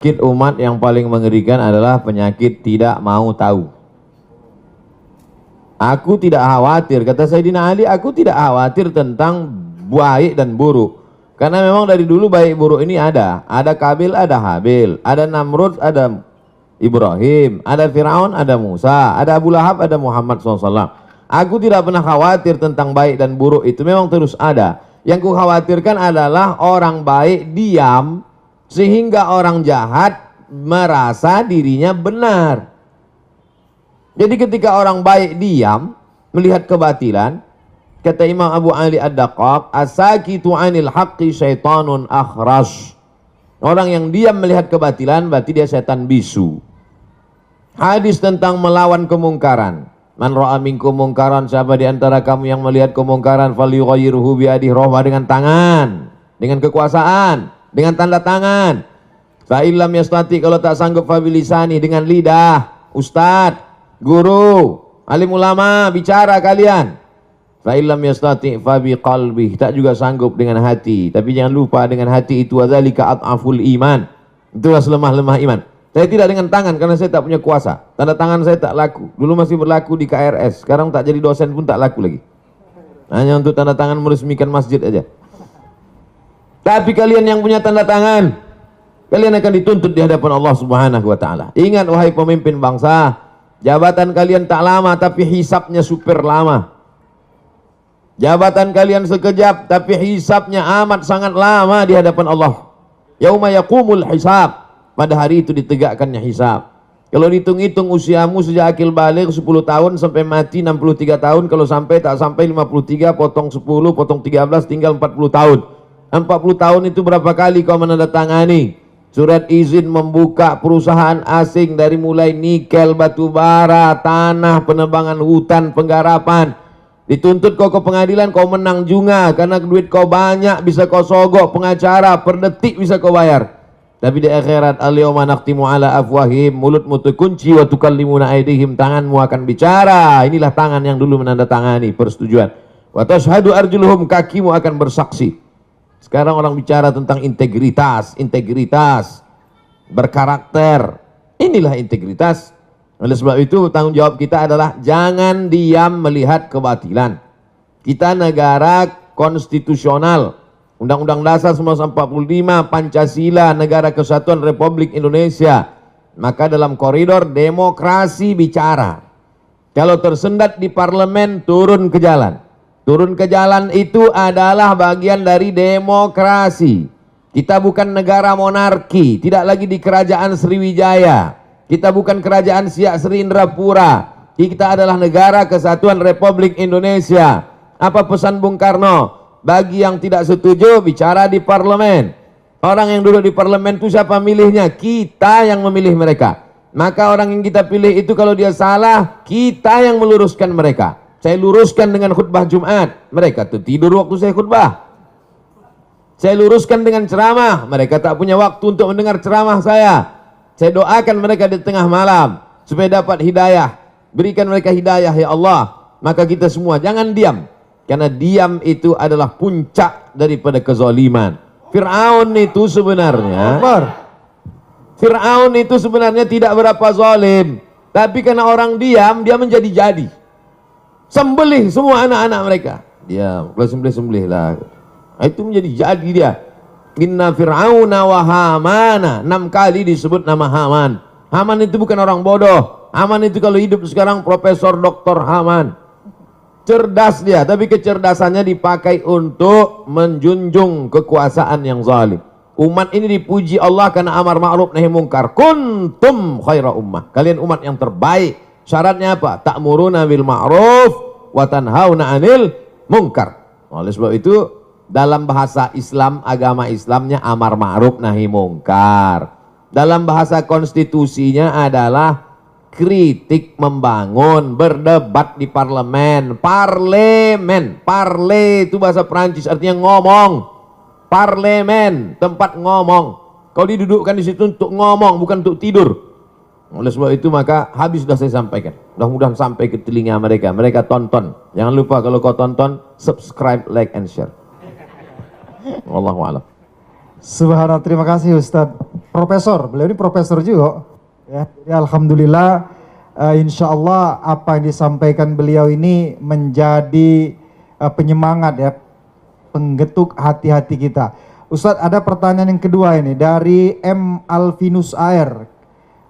Penyakit umat yang paling mengerikan adalah penyakit tidak mau tahu. Aku tidak khawatir, kata Sayyidina Ali, aku tidak khawatir tentang baik dan buruk. Karena memang dari dulu baik buruk ini ada. Ada Kabil, ada Habil. Ada Namrud, ada Ibrahim. Ada Fir'aun, ada Musa. Ada Abu Lahab, ada Muhammad SAW. Aku tidak pernah khawatir tentang baik dan buruk, itu memang terus ada. Yang ku khawatirkan adalah orang baik diam, sehingga orang jahat merasa dirinya benar. Jadi ketika orang baik diam melihat kebatilan, kata Imam Abu Ali Ad-Daqqaq, as-sakitu 'anil haqqi syaitanun akhras. Orang yang diam melihat kebatilan berarti dia setan bisu. Hadis tentang melawan kemungkaran. Man ra'a minkum mungkaran, siapa di antara kamu yang melihat kemungkaran, falyughayyirhu bi yadihi, rohbah dengan tangan, dengan kekuasaan, dengan tanda tangan. Fa illam yastati, kalau tak sanggup, fa bilisani, dengan lidah. Ustadz, guru, alim ulama, bicara kalian. Fa illam yastati fa biqalbi, tak juga sanggup dengan hati. Tapi jangan lupa dengan hati itu adzalika at'aful iman. Itulah selemah-lemah iman. Saya tidak dengan tangan karena saya tak punya kuasa. Tanda tangan saya tak laku. Dulu masih berlaku di KRS, sekarang tak jadi dosen pun tak laku lagi. Hanya untuk tanda tangan meresmikan masjid aja. Tapi kalian yang punya tanda tangan, kalian akan dituntut di hadapan Allah Subhanahu wa taala. Ingat wahai pemimpin bangsa, jabatan kalian tak lama tapi hisabnya super lama. Jabatan kalian sekejap tapi hisabnya amat sangat lama di hadapan Allah. Yauma yaqumul hisab. Pada hari itu ditegakkannya hisab. Kalau dihitung-hitung usiamu sejak akil balik 10 tahun sampai mati 63 tahun, kalau sampai tak sampai 53, potong 10, potong 13, tinggal 40 tahun. 40 tahun itu berapa kali kau menandatangani surat izin membuka perusahaan asing, dari mulai nikel, batu bara, tanah, penebangan hutan, penggarapan. Dituntut kau ke pengadilan, kau menang juga karena duit kau banyak, bisa kau sogok pengacara, per detik bisa kau bayar. Tapi di akhirat, al-yawma nakhtimu ala afwahim, mulutmu terkunci, wa tukallimuna aydihim, tanganmu akan bicara. Inilah tangan yang dulu menandatangani persetujuan. Wa tashhadu arjuluhum, kakimu akan bersaksi. Sekarang orang bicara tentang integritas, berkarakter. Inilah integritas. Oleh sebab itu tanggung jawab kita adalah jangan diam melihat kebatilan. Kita negara konstitusional. Undang-Undang Dasar 1945, Pancasila, Negara Kesatuan Republik Indonesia. Maka dalam koridor demokrasi bicara. Kalau tersendat di parlemen, turun ke jalan. Turun ke jalan itu adalah bagian dari demokrasi. Kita bukan negara monarki, tidak lagi di kerajaan Sriwijaya. Kita bukan kerajaan Siak Sri Indrapura. Kita adalah negara kesatuan Republik Indonesia. Apa pesan Bung Karno? Bagi yang tidak setuju, bicara di parlemen. Orang yang duduk di parlemen itu siapa milihnya? Kita yang memilih mereka. Maka orang yang kita pilih itu kalau dia salah, kita yang meluruskan mereka. Saya luruskan dengan khutbah Jumat, mereka tuh tidur waktu saya khutbah. Saya luruskan dengan ceramah, mereka tak punya waktu untuk mendengar ceramah saya. Saya doakan mereka di tengah malam supaya dapat hidayah. Berikan mereka hidayah ya Allah. Maka kita semua jangan diam. Karena diam itu adalah puncak daripada kezaliman. Fir'aun itu sebenarnya tidak berapa zalim. Tapi karena orang diam, dia menjadi-jadi. Sembelih semua anak-anak mereka. Dia kalau sembelih lah. Itu menjadi-jadi dia. Inna fir'auna wa hamana. 6 kali disebut nama Haman. Haman itu bukan orang bodoh. Haman itu kalau hidup sekarang Profesor Dr. Haman. Cerdas dia, tapi kecerdasannya dipakai untuk menjunjung kekuasaan yang zalim. Umat ini dipuji Allah karena amar ma'ruf nahi mungkar. Kuntum khaira ummah. Kalian umat yang terbaik. Syaratnya apa? Ta'muruna bil ma'ruf wa tanhauna 'anil munkar. Oleh sebab itu dalam bahasa Islam, agama Islamnya amar ma'ruf nahi mungkar. Dalam bahasa konstitusinya adalah kritik membangun, berdebat di parlemen. Parle itu bahasa Perancis, artinya ngomong. Parlemen, tempat ngomong. Kau didudukkan di situ untuk ngomong, bukan untuk tidur. Oleh sebab itu maka habis sudah saya sampaikan. Mudah-mudahan sampai ke telinga mereka. Mereka tonton. Jangan lupa kalau kau tonton, subscribe, like, and share. Wallahu a'lam. Subhanallah, terima kasih Ustadz. profesor, beliau ini profesor juga. Ya, jadi alhamdulillah, insya Allah apa yang disampaikan beliau ini menjadi penyemangat ya, penggetuk hati-hati kita. Ustadz, ada pertanyaan yang kedua ini dari M. Alvinus AR.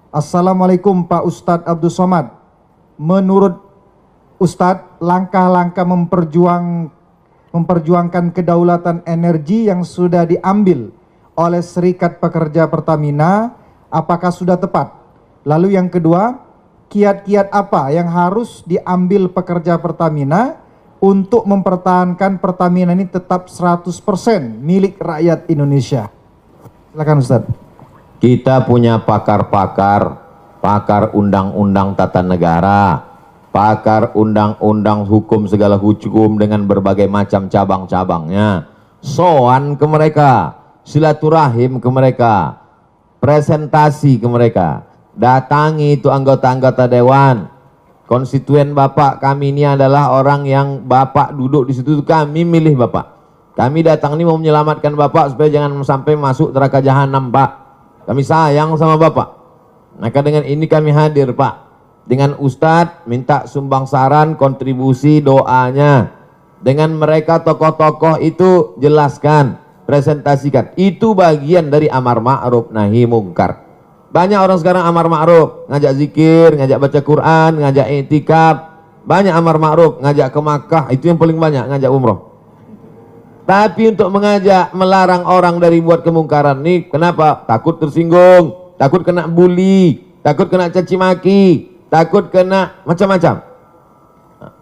Assalamualaikum Pak Ustadz Abdul Somad. Menurut Ustadz, langkah-langkah memperjuangkan kedaulatan energi yang sudah diambil oleh Serikat Pekerja Pertamina, apakah sudah tepat? Lalu yang kedua, kiat-kiat apa yang harus diambil pekerja Pertamina untuk mempertahankan Pertamina ini tetap 100% milik rakyat Indonesia? Silakan Ustadz. Kita punya pakar-pakar, pakar undang-undang tata negara, pakar undang-undang hukum segala hukum dengan berbagai macam cabang-cabangnya. Soan ke mereka, silaturahim ke mereka, presentasi ke mereka, datangi itu anggota-anggota dewan. Konstituen Bapak kami ini adalah orang yang Bapak duduk di situ, kami milih Bapak. Kami datang ini mau menyelamatkan Bapak supaya jangan sampai masuk neraka jahanam, Pak. Kami sayang sama Bapak. Maka dengan ini kami hadir, Pak. Dengan Ustadz minta sumbang saran, kontribusi, doanya. Dengan mereka tokoh-tokoh itu jelaskan, presentasikan. Itu bagian dari amar ma'ruf nahi mungkar. Banyak orang sekarang amar ma'ruf, ngajak zikir, ngajak baca Quran, ngajak i'tikaf. Banyak amar ma'ruf, ngajak ke Makkah, itu yang paling banyak, ngajak umroh. Tapi untuk mengajak, melarang orang dari buat kemungkaran nih, kenapa? Takut tersinggung, takut kena bully, takut kena caci maki, takut kena macam-macam,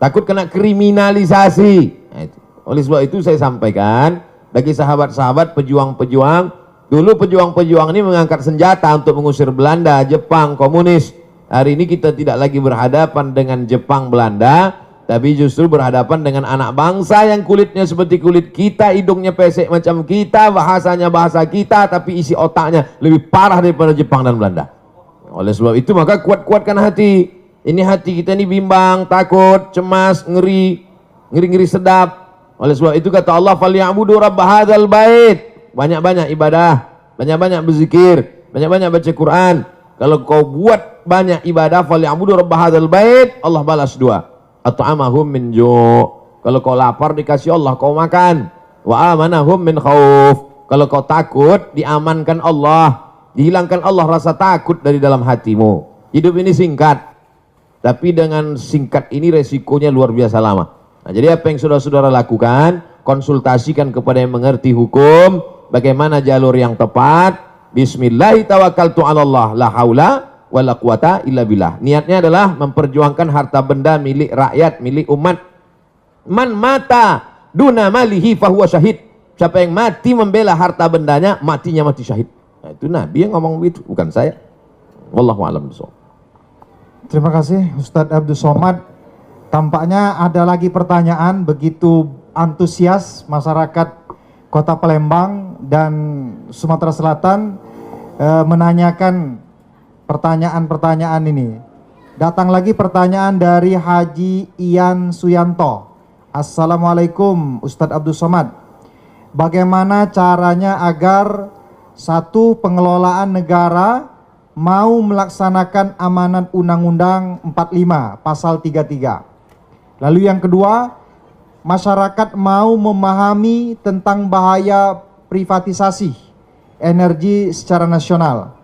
takut kena kriminalisasi. Nah, itu. Oleh sebab itu saya sampaikan bagi sahabat-sahabat pejuang-pejuang, dulu pejuang-pejuang ini mengangkat senjata untuk mengusir Belanda, Jepang, komunis. Hari ini kita tidak lagi berhadapan dengan Jepang, Belanda, tapi justru berhadapan dengan anak bangsa yang kulitnya seperti kulit kita, hidungnya pesek macam kita, bahasanya bahasa kita, tapi isi otaknya lebih parah daripada Jepang dan Belanda. Oleh sebab itu maka kuat-kuatkan hati. Ini hati kita ini bimbang, takut, cemas, ngeri sedap. Oleh sebab itu kata Allah, "Falyabudu rabb hadzal bait." Banyak-banyak ibadah, banyak-banyak berzikir, banyak-banyak baca Quran. Kalau kau buat banyak ibadah, falyabudu rabb hadzal bait, Allah balas dua. At'amahum min ju'. Kalau kau lapar dikasih Allah kau makan. Wa amanahum min khauf. Kalau kau takut diamankan Allah, dihilangkan Allah rasa takut dari dalam hatimu. Hidup ini singkat, tapi dengan singkat ini resikonya luar biasa lama. Nah, jadi apa yang saudara-saudara lakukan, konsultasikan kepada yang mengerti hukum, bagaimana jalur yang tepat. Bismillahi tawakkaltu 'alallah, la haula wala quwata illa billah. Niatnya adalah memperjuangkan harta benda milik rakyat, milik umat. Man mata duna malihi fahuwa syahid. Siapa yang mati membela harta bendanya, matinya mati syahid. Nah, itu Nabi yang ngomong begitu, bukan saya. Wallahu a'lam bishawab. Terima kasih Ustadz Abdul Somad. Tampaknya ada lagi pertanyaan, begitu antusias masyarakat Kota Palembang dan Sumatera Selatan menanyakan pertanyaan-pertanyaan ini. Datang lagi pertanyaan dari Haji Ian Suyanto. Assalamualaikum Ustadz Abdul Somad. Bagaimana caranya agar satu, pengelolaan negara mau melaksanakan amanat Undang-Undang 45 pasal 33. Lalu yang kedua, masyarakat mau memahami tentang bahaya privatisasi energi secara nasional.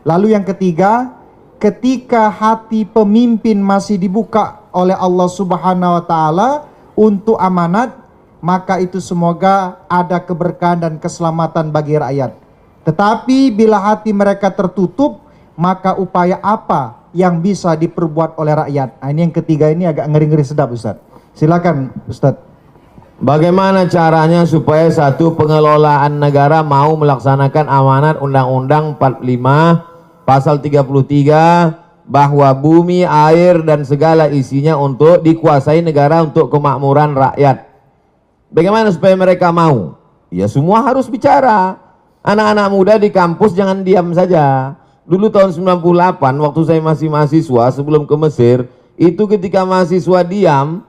Lalu yang ketiga, ketika hati pemimpin masih dibuka oleh Allah Subhanahu wa taala untuk amanat, maka itu semoga ada keberkahan dan keselamatan bagi rakyat. Tetapi bila hati mereka tertutup, maka upaya apa yang bisa diperbuat oleh rakyat? Nah, ini yang ketiga, ini agak ngeri-ngeri sedap Ustaz. Silakan Ustaz. Bagaimana caranya supaya satu, pengelolaan negara mau melaksanakan amanat Undang-Undang 45 Pasal 33, bahwa bumi, air, dan segala isinya untuk dikuasai negara untuk kemakmuran rakyat. Bagaimana supaya mereka mau? Ya semua harus bicara. Anak-anak muda di kampus jangan diam saja. Dulu tahun 98 waktu saya masih mahasiswa sebelum ke Mesir, itu ketika mahasiswa diam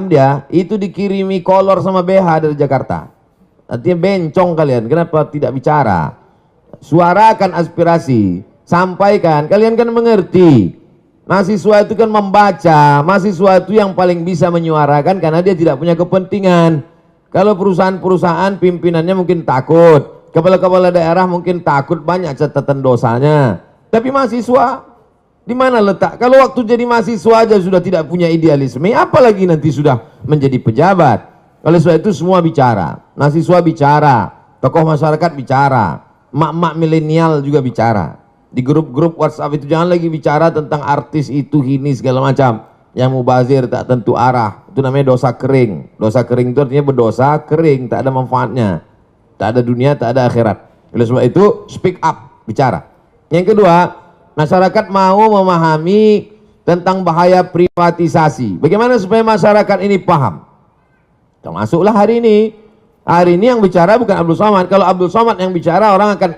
dia, itu dikirimi kolor sama BH dari Jakarta. Artinya bencong kalian, kenapa tidak bicara? suarakan aspirasi, sampaikan. Kalian kan mengerti, mahasiswa itu kan membaca, mahasiswa itu yang paling bisa menyuarakan karena dia tidak punya kepentingan. Kalau perusahaan-perusahaan pimpinannya mungkin takut, kepala-kepala daerah mungkin takut banyak catatan dosanya. Tapi mahasiswa di mana letak? Kalau waktu jadi mahasiswa aja sudah tidak punya idealisme, apalagi nanti sudah menjadi pejabat. Oleh sebab itu semua bicara, mahasiswa bicara, tokoh masyarakat bicara, mak-mak milenial juga bicara. Di grup-grup WhatsApp itu jangan lagi bicara tentang artis itu ini segala macam yang mubazir tak tentu arah. Itu namanya dosa kering. Dosa kering itu artinya berdosa kering, tak ada manfaatnya, tak ada dunia, tak ada akhirat. Oleh sebab itu speak up, bicara. Yang kedua, masyarakat mau memahami tentang bahaya privatisasi. Bagaimana supaya masyarakat ini paham? Termasuklah hari ini. Hari ini yang bicara bukan Abdul Somad. Kalau Abdul Somad yang bicara, orang akan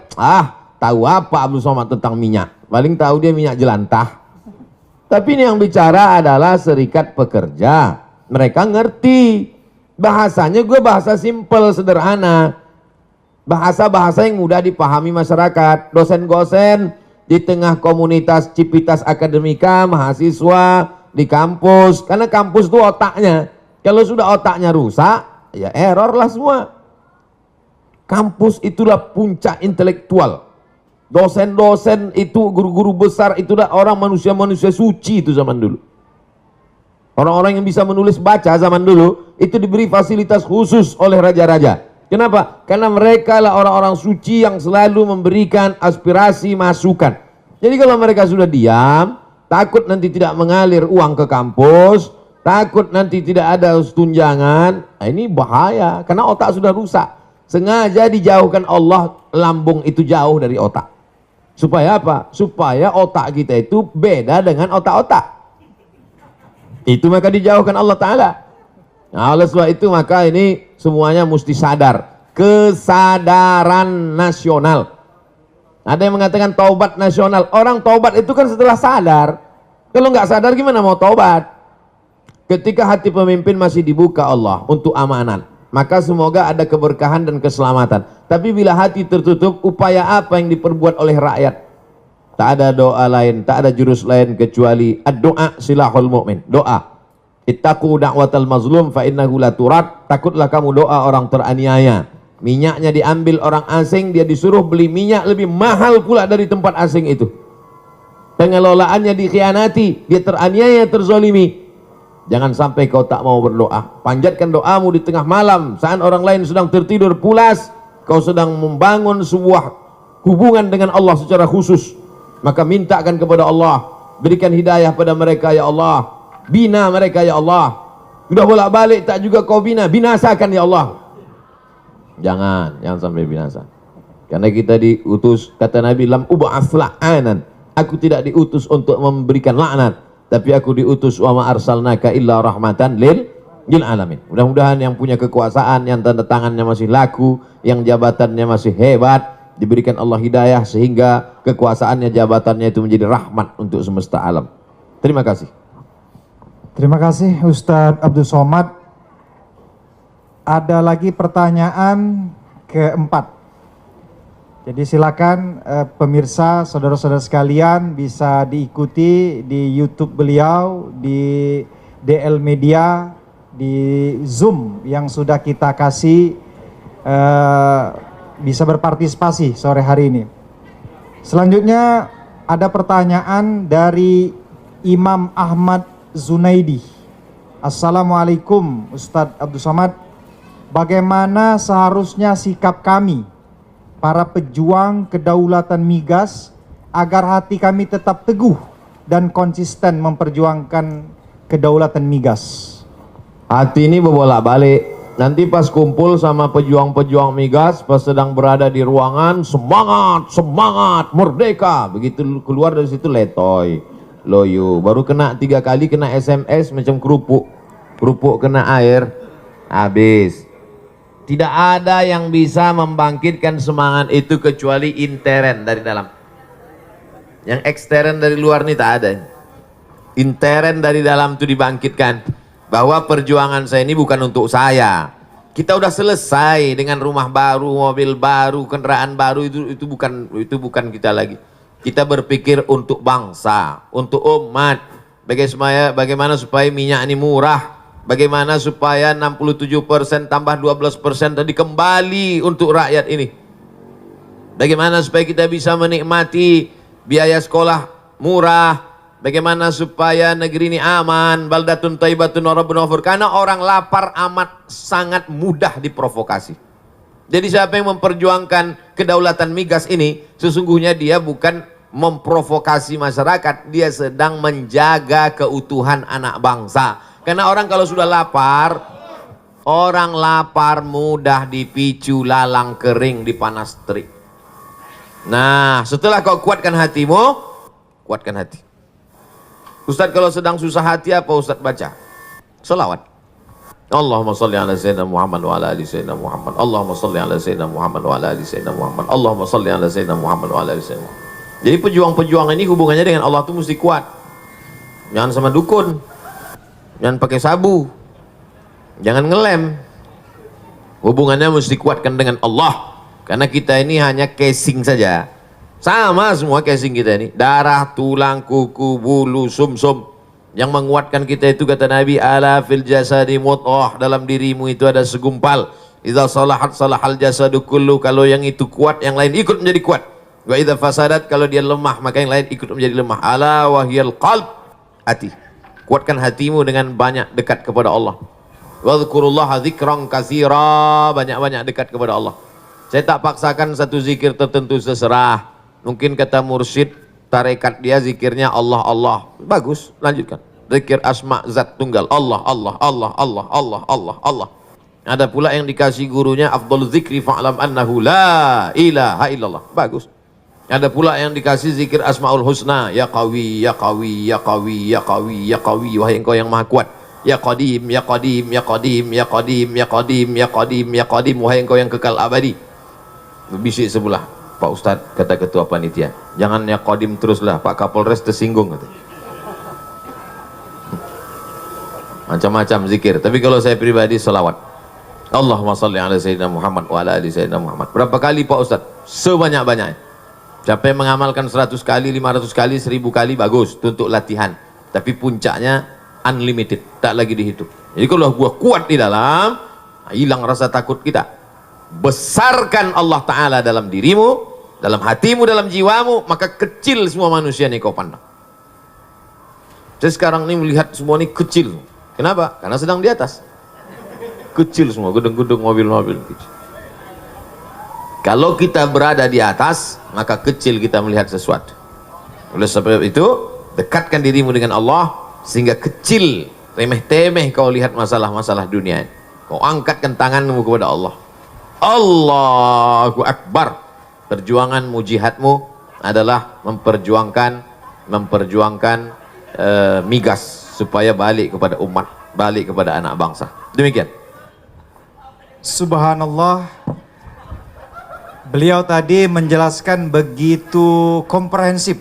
tahu apa Abdul Somad tentang minyak? Paling tahu dia minyak jelantah. Tapi ini yang bicara adalah serikat pekerja. Mereka ngerti. Bahasanya gue bahasa simpel, sederhana. Bahasa-bahasa yang mudah dipahami masyarakat. Dosen-dosen di tengah komunitas Civitas Akademika, mahasiswa di kampus. Karena kampus itu otaknya. Kalau sudah otaknya rusak, ya error lah semua. Kampus itulah puncak intelektual. Dosen-dosen itu, guru-guru besar itulah orang manusia-manusia suci itu zaman dulu. Orang-orang yang bisa menulis baca zaman dulu, itu diberi fasilitas khusus oleh raja-raja. Kenapa? Karena mereka lah orang-orang suci yang selalu memberikan aspirasi, masukan. Jadi kalau mereka sudah diam, takut nanti tidak mengalir uang ke kampus, takut nanti tidak ada tunjangan, ini bahaya karena otak sudah rusak. Sengaja dijauhkan Allah, lambung itu jauh dari otak. Supaya apa? Supaya otak kita itu beda dengan otak-otak. Itu maka dijauhkan Allah Ta'ala. Nah, oleh sebab itu maka ini semuanya mesti sadar. Kesadaran nasional. Ada yang mengatakan taubat nasional. Orang taubat itu kan setelah sadar. Kalau nggak sadar gimana mau taubat? Ketika hati pemimpin masih dibuka Allah untuk amanat, maka semoga ada keberkahan dan keselamatan. Tapi bila hati tertutup, upaya apa yang diperbuat oleh rakyat? Tak ada doa lain, tak ada jurus lain kecuali ad-doa silahul mu'min. Doa. Ittaqu da'watal mazlum fa innahu la turad. Takutlah kamu doa orang teraniaya. Minyaknya diambil orang asing, dia disuruh beli minyak lebih mahal pula dari tempat asing itu. Pengelolaannya dikhianati, dia teraniaya, terzolimi. Jangan sampai kau tak mau berdoa. Panjatkan doamu di tengah malam saat orang lain sedang tertidur pulas. Kau sedang membangun sebuah hubungan dengan Allah secara khusus. Maka mintakan kepada Allah, berikan hidayah pada mereka ya Allah. Bina mereka ya Allah. Sudah bolak-balik tak juga kau bina, binasakan ya Allah. Jangan sampai binasa. Karena kita diutus, kata Nabi, lam ub'ats la'anan. Aku tidak diutus untuk memberikan laknat, tapi aku diutus wa ma arsalnaka illa rahmatan lil alamin. Mudah-mudahan yang punya kekuasaan, yang tanda tangannya masih laku, yang jabatannya masih hebat, diberikan Allah hidayah sehingga kekuasaannya, jabatannya itu menjadi rahmat untuk semesta alam. Terima kasih. Terima kasih Ustadz Abdul Somad. Ada lagi pertanyaan keempat. Jadi silakan pemirsa, saudara-saudara sekalian bisa diikuti di YouTube beliau, di DL Media, di Zoom yang sudah kita kasih, bisa berpartisipasi sore hari ini. Selanjutnya ada pertanyaan dari Imam Ahmad Zunaidi. Assalamualaikum Ustadz Abdul Somad. Bagaimana seharusnya sikap kami, para pejuang kedaulatan migas, agar hati kami tetap teguh dan konsisten memperjuangkan kedaulatan migas? Hati ini berbolak-balik. Nanti pas kumpul sama pejuang-pejuang migas, pas sedang berada di ruangan, semangat, semangat, merdeka. Begitu keluar dari situ letoy, loyo. Baru kena 3 kali, kena SMS macam kerupuk. Kerupuk kena air, habis. Tidak ada yang bisa membangkitkan semangat itu kecuali intern dari dalam. Yang ekstern dari luar ini tak ada. Intern dari dalam itu dibangkitkan. Bahwa perjuangan saya ini bukan untuk saya. Kita udah selesai dengan rumah baru, mobil baru, kendaraan baru, itu bukan kita lagi. Kita berpikir untuk bangsa, untuk umat. Bagaimana supaya minyak ini murah? Bagaimana supaya 67% tambah 12% tadi kembali untuk rakyat ini? Bagaimana supaya kita bisa menikmati biaya sekolah murah? Bagaimana supaya negeri ini aman, baldatun thayyibatun wa rabbun ghafur? Karena orang lapar amat sangat mudah diprovokasi. Jadi siapa yang memperjuangkan kedaulatan migas ini, sesungguhnya dia bukan memprovokasi masyarakat, dia sedang menjaga keutuhan anak bangsa. Karena orang kalau sudah lapar, orang lapar mudah dipicu lalang kering di panas terik. Nah, setelah kau kuatkan hatimu, kuatkan hati. Ustaz kalau sedang susah hati apa Ustaz baca? Selawat. Allahumma salli ala sayyidina Muhammad wa ala ali sayyidina Muhammad. Allahumma salli ala sayyidina Muhammad wa ala ali sayyidina Muhammad. Allahumma salli ala sayyidina Muhammad wa ala ali sayyidina Muhammad. Jadi pejuang-pejuang ini hubungannya dengan Allah itu mesti kuat. Jangan sama dukun. Jangan pakai sabu. Jangan ngelem. Hubungannya mesti kuatkan dengan Allah. Karena kita ini hanya casing saja. Sama semua casing kita ini, darah, tulang, kuku, bulu, sumsum. Yang menguatkan kita itu kata Nabi, ala fil jasadi mudghah, dalam dirimu itu ada segumpal. Idza salahat salahal jasadu kullu, kalau yang itu kuat, yang lain ikut menjadi kuat. Wa idza fasadat, kalau dia lemah, maka yang lain ikut menjadi lemah. Ala wahyal qalb, hati. Kuatkan hatimu dengan banyak dekat kepada Allah. Wadhkurullaha dzikran katsira, banyak-banyak dekat kepada Allah. Saya tak paksakan satu zikir tertentu, seserah. Mungkin kata mursyid tarekat dia zikirnya Allah Allah, bagus, lanjutkan. Zikir asma zat tunggal, Allah Allah Allah Allah Allah Allah Allah. Ada pula yang dikasih gurunya afdhalul zikri fa'lam annahu la ilaha illallah, bagus. Ada pula yang dikasih zikir asmaul husna, ya qawi ya qawi ya qawi ya qawi ya qawi, wahai engkau yang maha kuat. Ya qadim ya qadim ya qadim ya qadim ya qadim ya qadim ya qadim, wahai engkau yang kekal abadi. Berbisik sebelah, Pak Ustadz, kata ketua panitia, jangan ya qadim teruslah, Pak Kapolres tersinggung kata. Macam-macam zikir, tapi kalau saya pribadi selawat. Allahumma salli ala sayyidina Muhammad wa ala ali sayyidina Muhammad. Berapa kali Pak Ustadz? Sebanyak-banyaknya. Siapa yang mengamalkan 100 kali, 500 kali, 1000 kali, bagus, itu untuk latihan. Tapi puncaknya unlimited, tak lagi dihitung. Jadi kalau gua kuat di dalam, hilang rasa takut kita. Besarkan Allah Ta'ala dalam dirimu, dalam hatimu, dalam jiwamu, maka kecil semua manusia yang kau pandang. Saya sekarang ini melihat semua ini kecil. Kenapa? Karena sedang di atas. Kecil semua, gedung-gedung, mobil-mobil kecil. Kalau kita berada di atas, maka kecil kita melihat sesuatu. Oleh sebab itu, dekatkan dirimu dengan Allah, sehingga kecil, remeh-temeh kau lihat masalah-masalah dunia. Kau angkatkan tanganmu kepada Allah. Allahu Akbar. Perjuanganmu, jihadmu adalah memperjuangkan migas supaya balik kepada umat, balik kepada anak bangsa. Demikian. Subhanallah. Beliau tadi menjelaskan begitu komprehensif.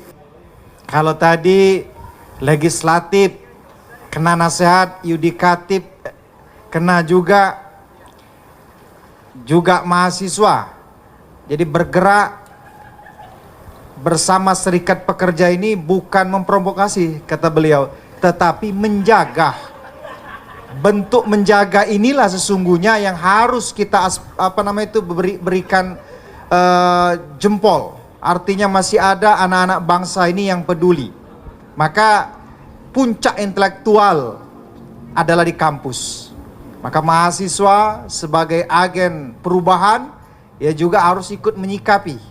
Kalau tadi legislatif kena nasihat, yudikatif kena juga mahasiswa. Jadi bergerak bersama serikat pekerja ini bukan memprovokasi, kata beliau, tetapi menjaga. Bentuk menjaga inilah sesungguhnya yang harus kita berikan jempol. Artinya masih ada anak-anak bangsa ini yang peduli. Maka puncak intelektual adalah di kampus. Maka mahasiswa sebagai agen perubahan, ya juga harus ikut menyikapi.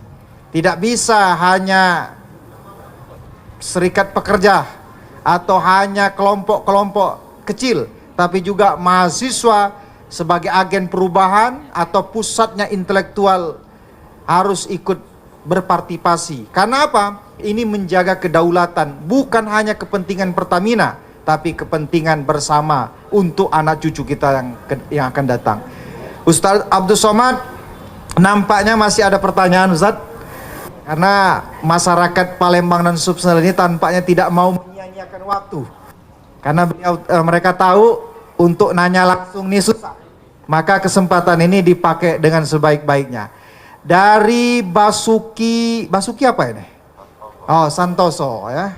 Tidak bisa hanya serikat pekerja atau hanya kelompok-kelompok kecil, tapi juga mahasiswa sebagai agen perubahan atau pusatnya intelektual harus ikut berpartisipasi. Karena apa? Ini menjaga kedaulatan, bukan hanya kepentingan Pertamina, tapi kepentingan bersama untuk anak cucu kita yang akan datang. Ustaz Abdul Somad, nampaknya masih ada pertanyaan Ustaz, karena masyarakat Palembang dan Sumsel ini tampaknya tidak mau menyia-nyiakan waktu, karena mereka tahu untuk nanya langsung ini susah. maka kesempatan ini dipakai dengan sebaik-baiknya. Dari Basuki apa ini? Oh, Santoso ya.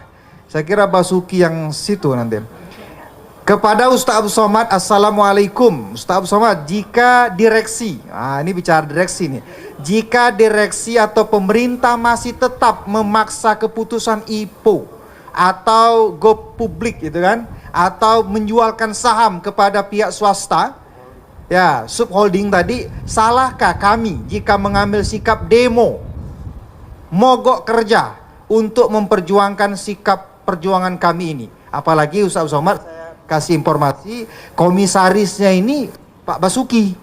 Saya kira Basuki yang situ nanti. Kepada Ustaz Abdul Somad, Assalamualaikum. Ustaz Abdul Somad, jika direksi, ini bicara direksi nih. Jika direksi atau pemerintah masih tetap memaksa keputusan IPO atau go publik gitu kan, atau menjualkan saham kepada pihak swasta, ya subholding tadi, salahkah kami jika mengambil sikap demo, mogok kerja untuk memperjuangkan sikap perjuangan kami ini? Apalagi Ustaz Abdul Somad, kasih informasi komisarisnya ini Pak Basuki.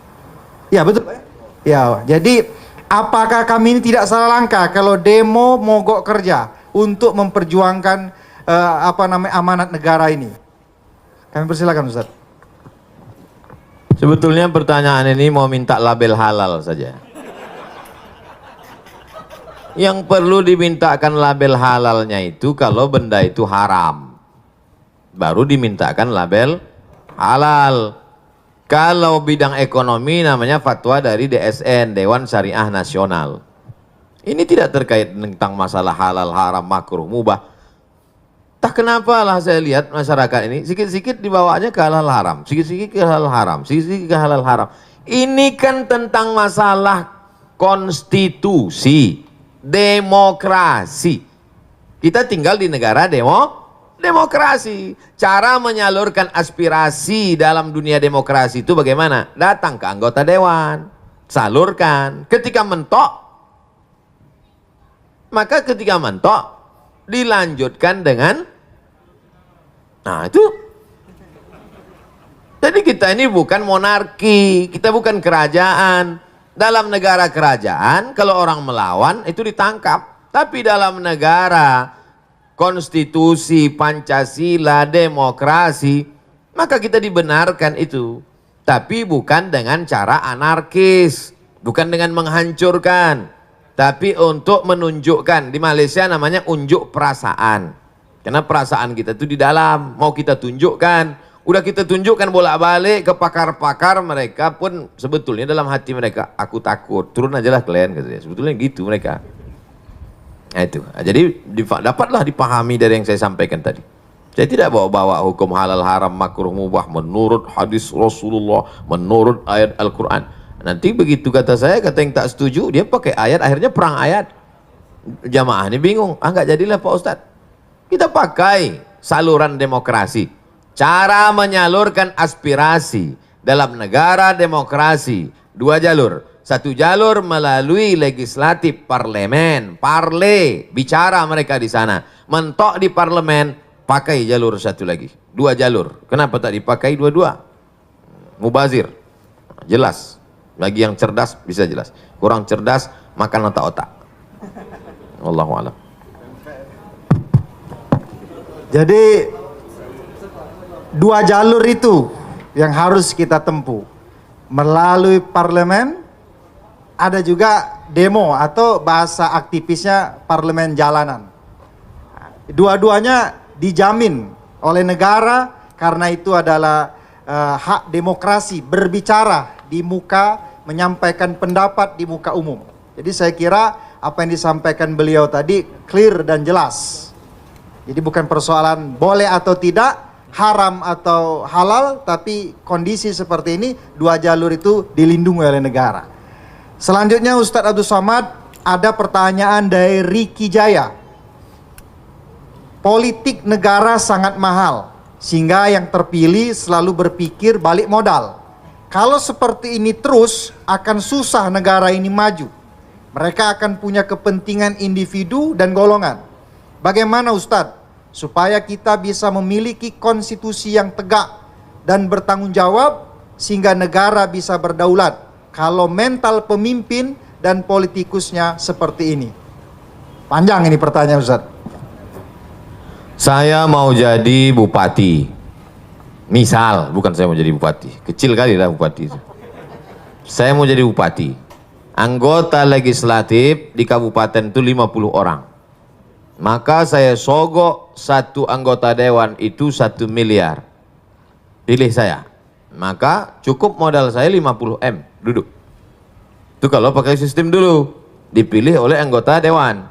Ya betul Pak. Ya, jadi apakah kami ini tidak salah langkah kalau demo mogok kerja untuk memperjuangkan amanat negara ini? Kami persilakan Ustaz. Sebetulnya pertanyaan ini mau minta label halal saja. Yang perlu dimintakan label halalnya itu kalau benda itu haram, baru dimintakan label halal. Kalau bidang ekonomi namanya fatwa dari DSN, Dewan Syariah Nasional. Ini tidak terkait tentang masalah halal, haram, makruh, mubah. Tak kenapa lah saya lihat masyarakat ini sikit-sikit dibawanya ke halal haram, sikit-sikit ke halal haram, sikit-sikit ke halal haram. Ini kan tentang masalah konstitusi, demokrasi. Kita tinggal di negara demokrasi. Cara menyalurkan aspirasi dalam dunia demokrasi itu bagaimana? Datang ke anggota dewan, salurkan. Ketika mentok, maka ketika mentok dilanjutkan dengan, nah itu. Jadi kita ini bukan monarki, kita bukan kerajaan. Dalam negara kerajaan, kalau orang melawan itu ditangkap. Tapi dalam negara konstitusi, Pancasila, demokrasi, maka kita dibenarkan itu. Tapi bukan dengan cara anarkis, bukan dengan menghancurkan, tapi untuk menunjukkan. Di Malaysia namanya unjuk perasaan. Karena perasaan kita itu di dalam, mau kita tunjukkan. Udah kita tunjukkan bolak-balik ke pakar-pakar, mereka pun sebetulnya dalam hati mereka, aku takut, turun aja lah kalian, katanya. Sebetulnya gitu mereka. Nah itu, jadi dapatlah dipahami dari yang saya sampaikan tadi. Saya tidak bawa-bawa hukum halal, haram, makruh, mubah menurut hadis Rasulullah, menurut ayat Al-Quran. Nanti begitu kata saya, kata yang tak setuju, dia pakai ayat, akhirnya perang ayat. Jamaah ini bingung, nggak jadilah Pak Ustadz. Kita pakai saluran demokrasi. Cara menyalurkan aspirasi dalam negara demokrasi, dua jalur. Satu jalur melalui legislatif, parlemen, bicara mereka di sana. Mentok di parlemen, pakai jalur satu lagi. Dua jalur. Kenapa tak dipakai dua-dua? Mubazir. Jelas. Bagi yang cerdas bisa jelas. Kurang cerdas, makan otak-otak. Wallahu a'lam. Jadi dua jalur itu yang harus kita tempuh. Melalui parlemen, ada juga demo atau bahasa aktivisnya parlemen jalanan. Dua-duanya dijamin oleh negara karena itu adalah hak demokrasi, berbicara di muka, menyampaikan pendapat di muka umum. Jadi saya kira apa yang disampaikan beliau tadi clear dan jelas. Jadi bukan persoalan boleh atau tidak, haram atau halal, tapi kondisi seperti ini dua jalur itu dilindungi oleh negara. Selanjutnya Ustadz Abdul Somad, ada pertanyaan dari Riki Jaya. Politik negara sangat mahal, sehingga yang terpilih selalu berpikir balik modal. Kalau seperti ini terus, akan susah negara ini maju. Mereka akan punya kepentingan individu dan golongan. Bagaimana Ustadz, supaya kita bisa memiliki konstitusi yang tegak dan bertanggung jawab, sehingga negara bisa berdaulat, kalau mental pemimpin dan politikusnya seperti ini? Panjang ini pertanyaan Ustadz. Saya mau jadi bupati. Misal, bukan saya mau jadi bupati. Kecil kali lah bupati itu. Saya mau jadi bupati. Anggota legislatif di kabupaten itu 50 orang. Maka saya sogok satu anggota dewan itu 1 miliar. Pilih saya. Maka cukup modal saya 50M duduk. Itu kalau pakai sistem dulu, dipilih oleh anggota dewan.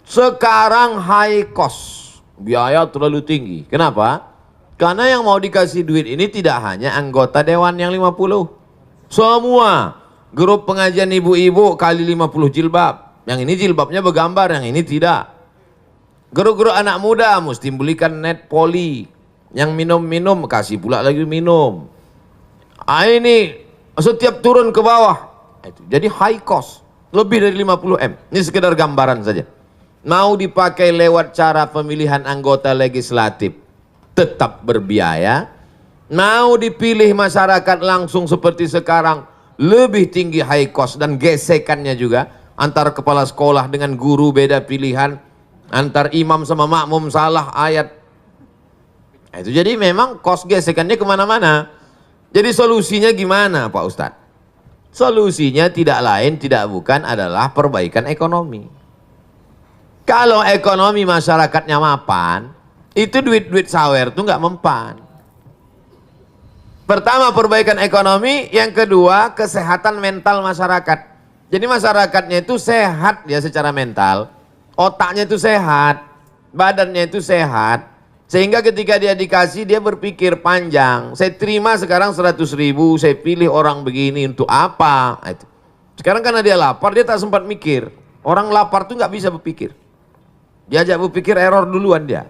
Sekarang high cost, biaya terlalu tinggi. Kenapa? Karena yang mau dikasih duit ini tidak hanya anggota dewan yang 50. Semua grup pengajian ibu-ibu kali 50 jilbab. Yang ini jilbabnya bergambar, yang ini tidak. Grup-grup anak muda mesti belikan net poli. Yang minum-minum kasih pula lagi minum. Ini setiap turun ke bawah. Jadi high cost, lebih dari 50M. Ini sekedar gambaran saja. Mau dipakai lewat cara pemilihan anggota legislatif, tetap berbiaya. Mau dipilih masyarakat langsung seperti sekarang, lebih tinggi high cost dan gesekannya juga. Antar kepala sekolah dengan guru beda pilihan. Antar imam sama makmum salah ayat. Itu jadi memang cost gesekannya kemana-mana. Jadi solusinya gimana Pak Ustadz? Solusinya tidak lain tidak bukan adalah perbaikan ekonomi. Kalau ekonomi masyarakatnya mapan, itu duit-duit sawer itu nggak mempan. Pertama perbaikan ekonomi, yang kedua kesehatan mental masyarakat. Jadi masyarakatnya itu sehat ya secara mental. Otaknya itu sehat, badannya itu sehat, sehingga ketika dia dikasih dia berpikir panjang. Saya terima sekarang 100.000, saya pilih orang begini untuk apa? Itu. Sekarang karena dia lapar, dia tak sempat mikir. Orang lapar tuh nggak bisa berpikir. Diajak berpikir error duluan dia.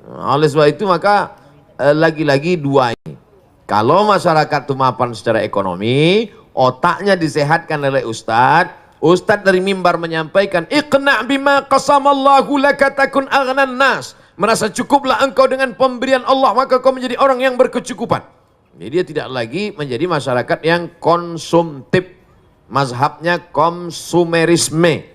Nah, oleh sebab itu maka lagi-lagi dua ini. Kalau masyarakat itu mapan secara ekonomi, otaknya disehatkan oleh Ustadz. Ustadz dari mimbar menyampaikan, iqna' bima qasamallahu laka takun aghnan nas. Merasa cukuplah engkau dengan pemberian Allah, maka kau menjadi orang yang berkecukupan. Jadi dia tidak lagi menjadi masyarakat yang konsumtif. Mazhabnya konsumerisme.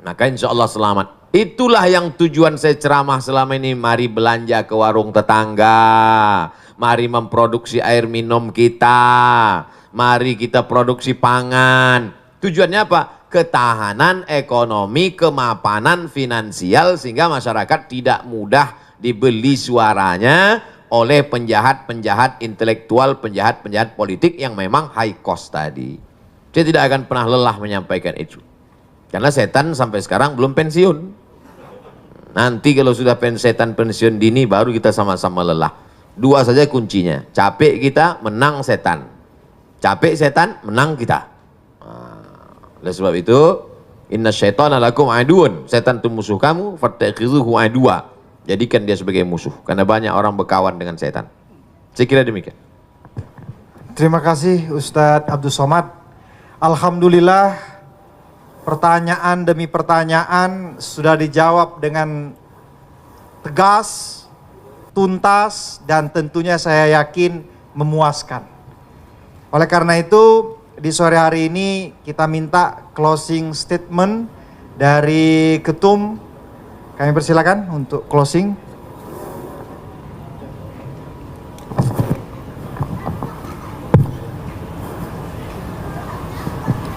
Maka insya Allah selamat. Itulah yang tujuan saya ceramah selama ini. Mari belanja ke warung tetangga. Mari memproduksi air minum kita. Mari kita produksi pangan. Tujuannya apa? Ketahanan ekonomi, kemapanan finansial, sehingga masyarakat tidak mudah dibeli suaranya oleh penjahat-penjahat intelektual, penjahat-penjahat politik yang memang high cost tadi. Saya tidak akan pernah lelah menyampaikan itu. Karena setan sampai sekarang belum pensiun. Nanti kalau sudah setan pensiun dini baru kita sama-sama lelah. Dua saja kuncinya. Capek kita, menang setan. Capek setan, menang kita. Oleh sebab itu, inna syaitana lakum aduun. Setan itu musuh kamu, fattakhizuhu adua. Jadikan dia sebagai musuh. Karena banyak orang berkawan dengan setan. Saya kira demikian. Terima kasih Ustadz Abdul Somad. Alhamdulillah, pertanyaan demi pertanyaan sudah dijawab dengan tegas, tuntas, dan tentunya saya yakin memuaskan. Oleh karena itu, di sore hari ini kita minta closing statement dari Ketum. Kami persilakan untuk closing.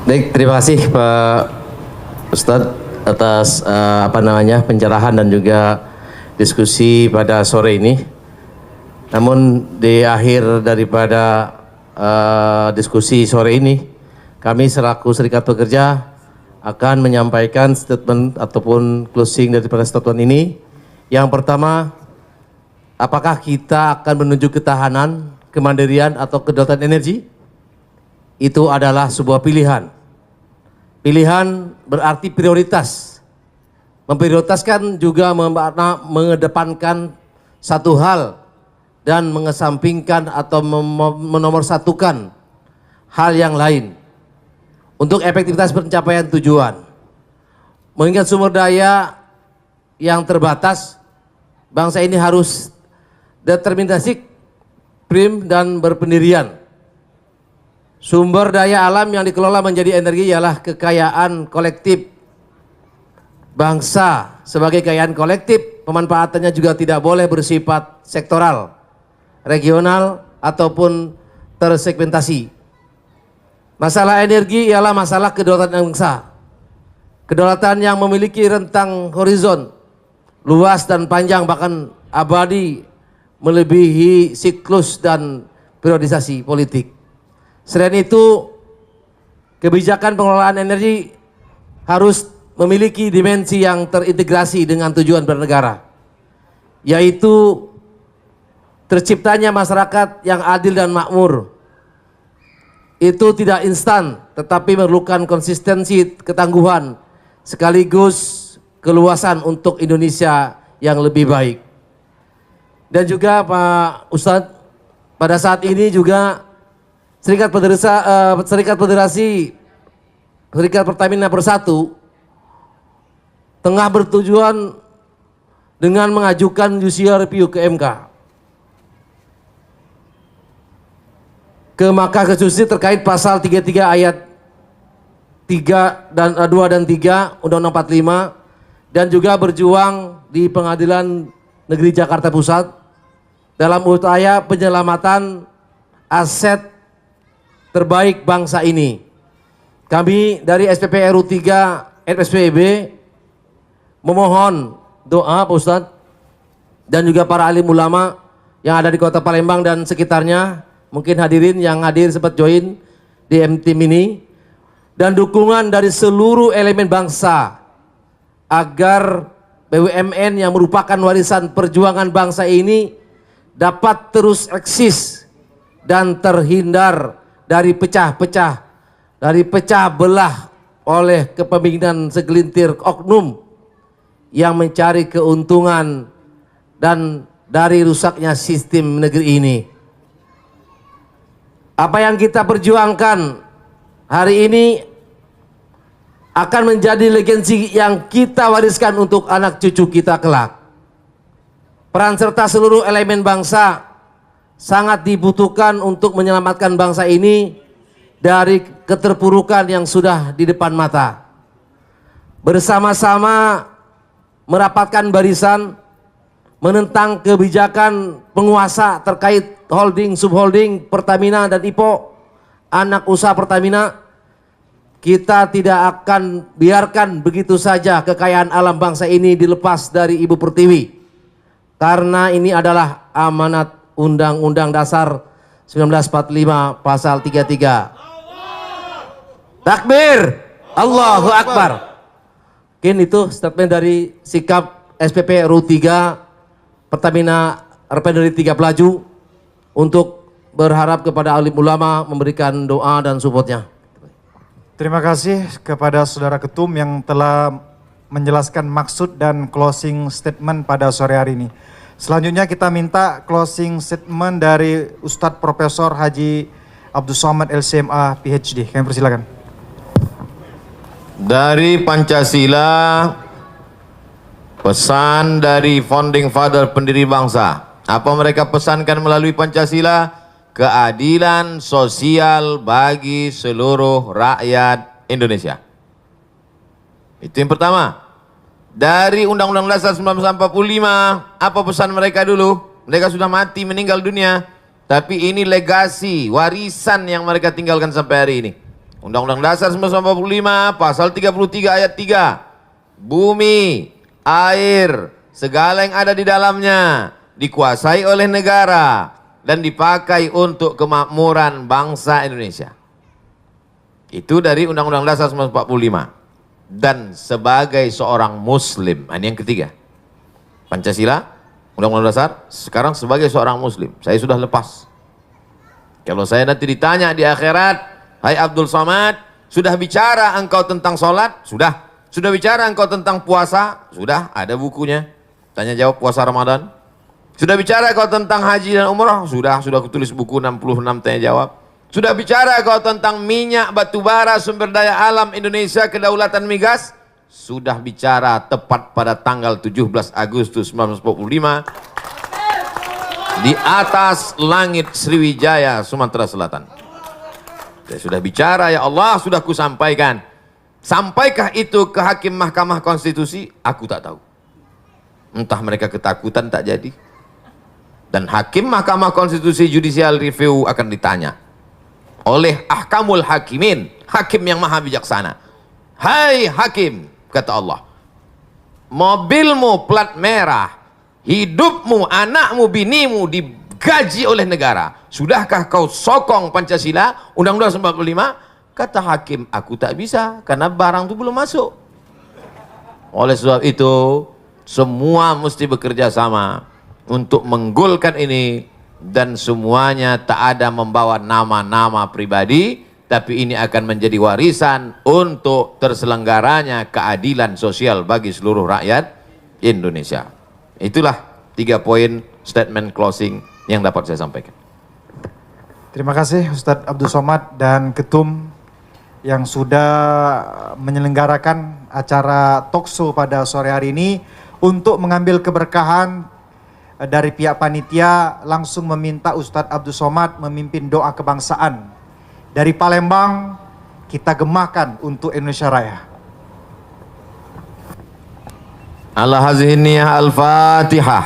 Baik, terima kasih Pak Ustadz atas pencerahan dan juga diskusi pada sore ini. Namun di akhir daripada diskusi sore ini, kami selaku Serikat Pekerja akan menyampaikan statement ataupun closing daripada statement ini. Yang pertama, apakah kita akan menuju ketahanan, kemandirian atau kedaulatan energi? Itu adalah sebuah pilihan. Pilihan berarti prioritas. Memprioritaskan juga mengedepankan satu hal dan mengesampingkan atau menomorsatukan hal yang lain untuk efektivitas pencapaian tujuan. Mengingat sumber daya yang terbatas, bangsa ini harus determinasi, prim dan berpendirian. Sumber daya alam yang dikelola menjadi energi ialah kekayaan kolektif bangsa. Sebagai kekayaan kolektif, pemanfaatannya juga tidak boleh bersifat sektoral, regional ataupun tersegmentasi. Masalah energi ialah masalah kedaulatan bangsa. Kedaulatan yang memiliki rentang horizon luas dan panjang, bahkan abadi, melebihi siklus dan periodisasi politik. Selain itu, kebijakan pengelolaan energi harus memiliki dimensi yang terintegrasi dengan tujuan bernegara, yaitu terciptanya masyarakat yang adil dan makmur. Itu tidak instan, tetapi memerlukan konsistensi, ketangguhan, sekaligus keluasan untuk Indonesia yang lebih baik. Dan juga Pak Ustadz, pada saat ini juga Serikat Pertamina Bersatu tengah bertujuan dengan mengajukan judicial review ke MK, ke Mahkamah Konstitusi terkait pasal 33 ayat 3 dan 2 dan 3 Undang-Undang 45, dan juga berjuang di Pengadilan Negeri Jakarta Pusat dalam upaya penyelamatan aset terbaik bangsa ini. Kami dari SPP RU 3 FSPB memohon doa Pak Ustadz dan juga para alim ulama yang ada di Kota Palembang dan sekitarnya, mungkin hadirin yang hadir sempat join di MTIM ini, dan dukungan dari seluruh elemen bangsa agar BUMN yang merupakan warisan perjuangan bangsa ini dapat terus eksis dan terhindar dari pecah belah oleh kepemimpinan segelintir oknum yang mencari keuntungan dan dari rusaknya sistem negeri ini. Apa yang kita perjuangkan hari ini akan menjadi legasi yang kita wariskan untuk anak cucu kita kelak. Peran serta seluruh elemen bangsa sangat dibutuhkan untuk menyelamatkan bangsa ini dari keterpurukan yang sudah di depan mata. Bersama-sama merapatkan barisan, menentang kebijakan penguasa terkait holding, subholding Pertamina dan IPO, anak usaha Pertamina. Kita tidak akan biarkan begitu saja kekayaan alam bangsa ini dilepas dari Ibu Pertiwi, karena ini adalah amanat Undang-Undang Dasar 1945 pasal 33. Takbir, Allahu Akbar. Mungkin itu statement dari sikap SPP RU 3 Pertamina Refinery 3 Pelaju untuk berharap kepada alim ulama memberikan doa dan supportnya. Terima kasih kepada Saudara Ketum yang telah menjelaskan maksud dan closing statement pada sore hari ini. Selanjutnya kita minta closing statement dari Ustadz Profesor Haji Abdul Somad LCMA PhD. Kami persilakan. Dari Pancasila, pesan dari founding father pendiri bangsa. Apa mereka pesankan melalui Pancasila? Keadilan sosial bagi seluruh rakyat Indonesia. Itu yang pertama. Dari Undang-Undang Dasar 1945, apa pesan mereka dulu? Mereka sudah mati, meninggal dunia. Tapi ini legasi, warisan yang mereka tinggalkan sampai hari ini. Undang-Undang Dasar 1945, pasal 33 ayat 3. Bumi, air, segala yang ada di dalamnya dikuasai oleh negara dan dipakai untuk kemakmuran bangsa Indonesia. Itu dari Undang-Undang Dasar 1945. Dan sebagai seorang muslim, ini yang ketiga. Pancasila, Undang-Undang Dasar, sekarang sebagai seorang muslim, saya sudah lepas. Kalau saya nanti ditanya di akhirat, hai Abdul Somad, sudah bicara engkau tentang sholat? Sudah. Sudah bicara engkau tentang puasa? Sudah, ada bukunya. Tanya jawab puasa Ramadan. Sudah bicara kau tentang haji dan umrah? Sudah kutulis buku 66 tanya jawab. Sudah bicara kau tentang minyak, batu bara, sumber daya alam Indonesia, kedaulatan migas? Sudah bicara tepat pada tanggal 17 Agustus 1945 di atas langit Sriwijaya, Sumatera Selatan. Saya sudah bicara, ya Allah, sudah kusampaikan. Sampaikah itu ke hakim Mahkamah Konstitusi? Aku tak tahu. Entah mereka ketakutan tak jadi. Dan hakim Mahkamah Konstitusi Judicial Review akan ditanya oleh ahkamul hakimin, hakim yang maha bijaksana. Hai hakim, kata Allah, mobilmu plat merah, hidupmu, anakmu, binimu digaji oleh negara. Sudahkah kau sokong Pancasila, Undang-Undang 45? Kata hakim, aku tak bisa karena barang itu belum masuk. Oleh sebab itu, semua mesti bekerja sama untuk menggolkan ini, dan semuanya tak ada membawa nama-nama pribadi, tapi ini akan menjadi warisan untuk terselenggaranya keadilan sosial bagi seluruh rakyat Indonesia. Itulah 3 poin statement closing yang dapat saya sampaikan. Terima kasih Ustadz Abdul Somad dan Ketum yang sudah menyelenggarakan acara talkshow pada sore hari ini. Untuk mengambil keberkahan dari pihak panitia, langsung meminta Ustadz Abdul Somad memimpin doa kebangsaan. Dari Palembang, kita gemakan untuk Indonesia Raya. Ala hazihi niyah al-Fatihah.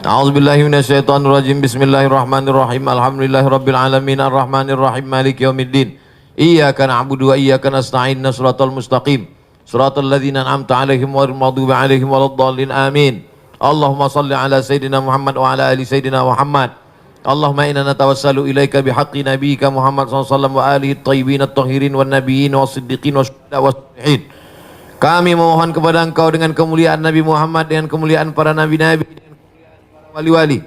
A'udzubillahi minasyaitonirrajim. Bismillahirrahmanirrahim. Alhamdulillahirabbil alamin arrahmanir rahim maliki yaumiddin. Iyyaka na'budu wa iyyaka nasta'in. Shiratal mustaqim. Shiratal ladzina an'amta 'alaihim ghairil maghdubi 'alaihim waladdallin. Amin. Allahumma shalli ala sayidina Muhammad wa ala ali sayidina Muhammad. Allahumma inna natawassalu ilaika bihaqqi nabiyyika Muhammad sallallahu alaihi wasallam wa alihi at-thayyibin at-tahirin wan nabiyyin was-siddiqin wasyuhada was-shalihin. Kami memohon kepada Engkau dengan kemuliaan Nabi Muhammad, dengan kemuliaan para nabi-nabi, dengan kemuliaan para wali-wali.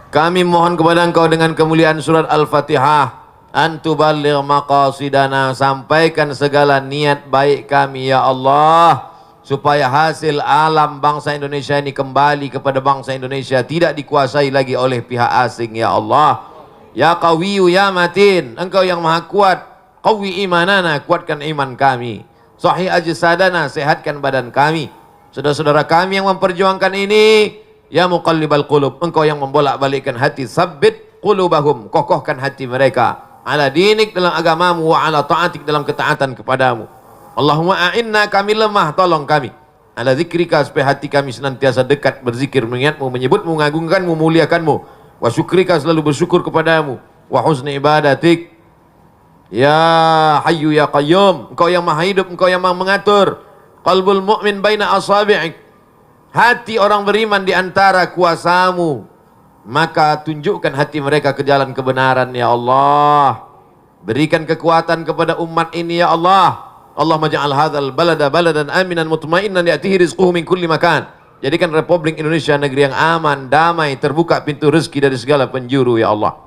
Kami mohon kepada Engkau dengan kemuliaan surat Al-Fatihah, antuballigh maqasidana, sampaikan segala niat baik kami ya Allah, supaya hasil alam bangsa Indonesia ini kembali kepada bangsa Indonesia, tidak dikuasai lagi oleh pihak asing ya Allah. Ya Qawiyyu ya Matin, Engkau yang maha kuat, qawi imanana, kuatkan iman kami. Sahih ajsadana, sehatkan badan kami. Saudara-saudara kami yang memperjuangkan ini, ya muqallibal qulub, Engkau yang membolak-balikkan hati, sabbit qulubahum, kokohkan hati mereka, ala dinik, dalam agamamu, wa ala ta'atik, dalam ketaatan kepadamu. Allahumma a'inna, kami lemah, tolong kami. Ala zikrika, supaya hati kami senantiasa dekat berzikir, mengingatmu, menyebutmu, mengagungkanmu, memuliakanmu. Wa syukrika, selalu bersyukur kepadamu. Wa husni ibadatik, ya Hayyu ya Qayyum, Engkau yang maha hidup, Engkau yang maha mengatur. Qalbul mu'min baina asabi'ik, hati orang beriman di antara kuasamu, maka tunjukkan hati mereka ke jalan kebenaran ya Allah. Berikan kekuatan kepada umat ini ya Allah. Allahumma ja'al hadzal balada baladan aminan mutmainnan ya'tihi rizquhu min kulli makan. Jadikan Republik Indonesia negeri yang aman, damai, terbuka pintu rezeki dari segala penjuru ya Allah.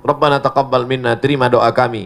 Rabbana taqabbal minna, terima doa kami.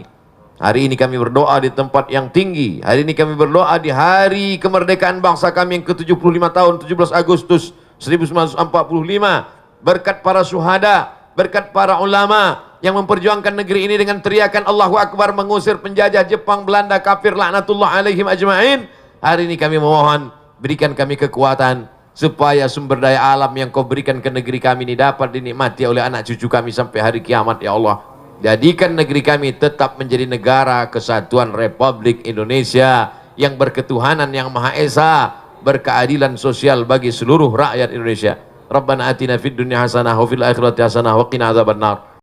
Hari ini kami berdoa di tempat yang tinggi. Hari ini kami berdoa di hari kemerdekaan bangsa kami yang ke-75 tahun, 17 Agustus 1945. Berkat para syuhada, berkat para ulama yang memperjuangkan negeri ini dengan teriakan Allahu Akbar, mengusir penjajah Jepang, Belanda, kafir, laknatullah alaihim ajma'in. Hari ini kami memohon, berikan kami kekuatan supaya sumber daya alam yang Kau berikan ke negeri kami ini dapat dinikmati oleh anak cucu kami sampai hari kiamat ya Allah. Jadikan negeri kami tetap menjadi negara kesatuan Republik Indonesia yang berketuhanan yang Maha Esa, berkeadilan sosial bagi seluruh rakyat Indonesia. Rabbana atina fid dunya hasanah wa fil akhirati hasanah wa qina adzabannar.